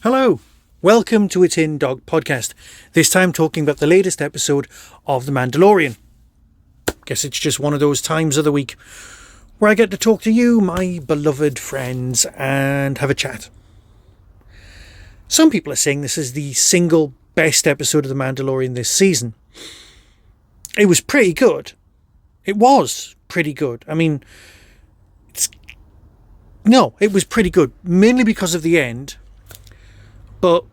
Hello, welcome to a Tin Dog podcast. This time talking about the latest episode of The Mandalorian. Guess it's just one of those times of the week where I get to talk to you, my beloved friends, and have a chat. Some people are saying this is the single best episode of The Mandalorian this season. It was pretty good. It was pretty good. I mean, it was pretty good, mainly because of the end. But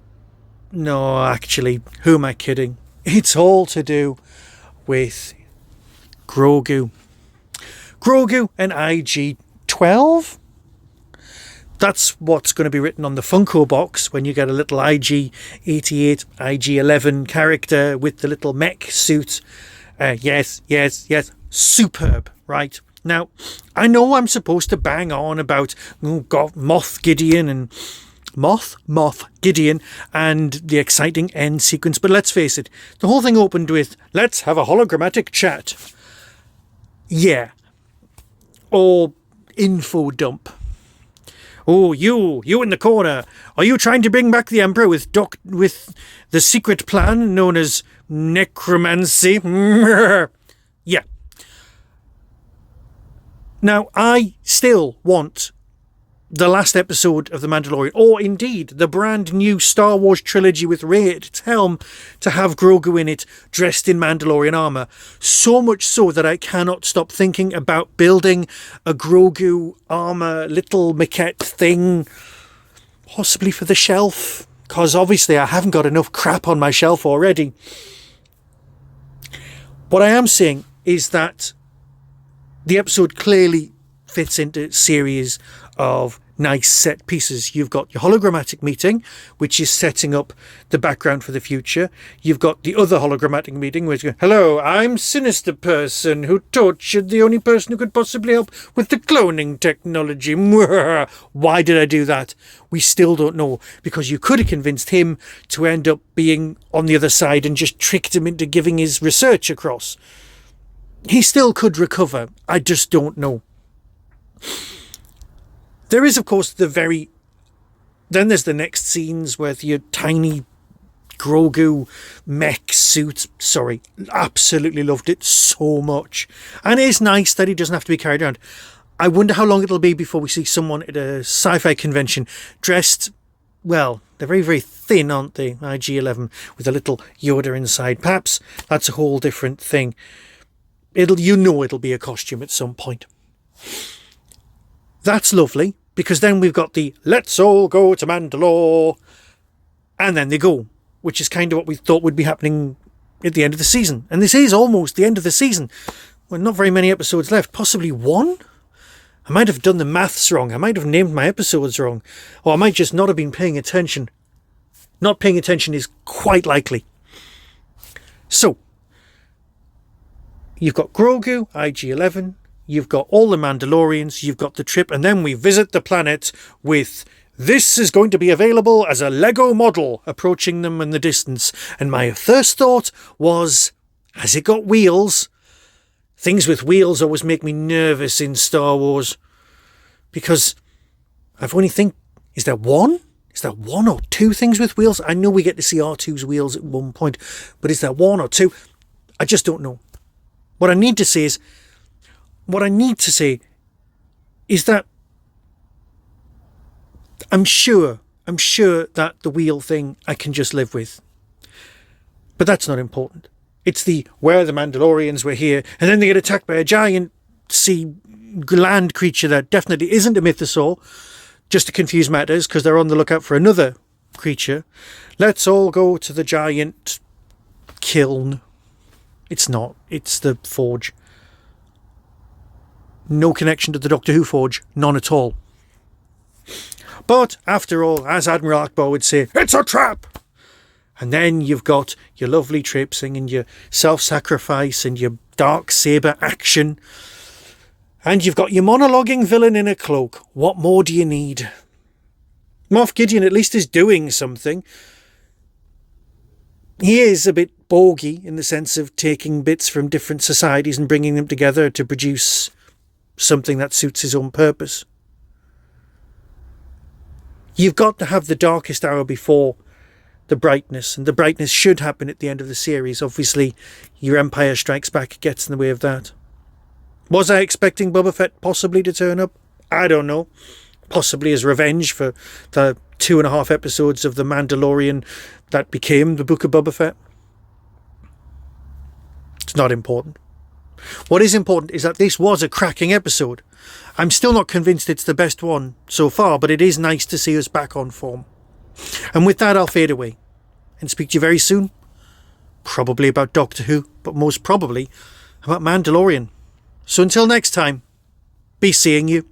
no, actually, who am I kidding? It's all to do with Grogu. Grogu and IG-12? That's what's going to be written on the Funko box when you get a little IG-88, IG-11 character with the little mech suit. Yes, superb, right? Now, I know I'm supposed to bang on about Moff Gideon and the exciting end sequence, but let's face it, the whole thing opened with, let's have a hologrammatic chat. Yeah. Or info dump. Oh, you in the corner, are you trying to bring back the Emperor with the secret plan known as necromancy? Yeah. Now, I still want the last episode of The Mandalorian, or indeed the brand new Star Wars trilogy with Rey at its helm, to have Grogu in it, dressed in Mandalorian armour. So much so that I cannot stop thinking about building a Grogu armour little maquette thing, possibly for the shelf, because obviously I haven't got enough crap on my shelf already. What I am saying is that the episode clearly fits into a series of nice set pieces. You've got your hologrammatic meeting, which is setting up the background for the future. You've got the other hologrammatic meeting, which goes, hello, I'm Sinister Person who tortured the only person who could possibly help with the cloning technology. Why did I do that? We still don't know, because you could have convinced him to end up being on the other side and just tricked him into giving his research across. He still could recover. I just don't know. There is, of course, then there's the next scenes where your tiny Grogu mech suit. Sorry, absolutely loved it so much. And it is nice that he doesn't have to be carried around. I wonder how long it'll be before we see someone at a sci-fi convention dressed, well, they're very, very thin, aren't they? IG-11 with a little Yoda inside. Perhaps that's a whole different thing. It'll be a costume at some point. That's lovely, because then we've got the let's all go to Mandalore, and then they go, which is kind of what we thought would be happening at the end of the season. And this is almost the end of the season. Well, not very many episodes left, possibly one? I might have done the maths wrong. I might have named my episodes wrong. Or I might just not have been paying attention. Not paying attention is quite likely. So, you've got Grogu, IG-11, you've got all the Mandalorians, you've got the trip, and then we visit the planet with, this is going to be available as a Lego model, approaching them in the distance. And my first thought was, has it got wheels? Things with wheels always make me nervous in Star Wars, because I've only think, is there one? Is there one or two things with wheels? I know we get to see R2's wheels at one point, but is there one or two? I just don't know. What I need to say is that I'm sure that the wheel thing I can just live with. But that's not important. It's the where the Mandalorians were here, and then they get attacked by a giant sea land creature that definitely isn't a mythosaur, just to confuse matters, because they're on the lookout for another creature. Let's all go to the giant kiln. It's not. It's the forge. No connection to the Doctor Who forge. None at all. But, after all, as Admiral Akbar would say, it's a trap! And then you've got your lovely trip singing your self-sacrifice and your dark saber action. And you've got your monologuing villain in a cloak. What more do you need? Moff Gideon at least is doing something. He is a bit bogey in the sense of taking bits from different societies and bringing them together to produce something that suits his own purpose. You've got to have the darkest hour before the brightness, and the brightness should happen at the end of the series. Obviously, your Empire Strikes Back gets in the way of that. Was I expecting Boba Fett possibly to turn up? I don't know. Possibly as revenge for the 2.5 episodes of The Mandalorian that became the Book of Boba Fett. It's not important. What is important is that this was a cracking episode. I'm still not convinced it's the best one so far, but it is nice to see us back on form. And with that, I'll fade away and speak to you very soon. Probably about Doctor Who, but most probably about Mandalorian. So until next time, be seeing you.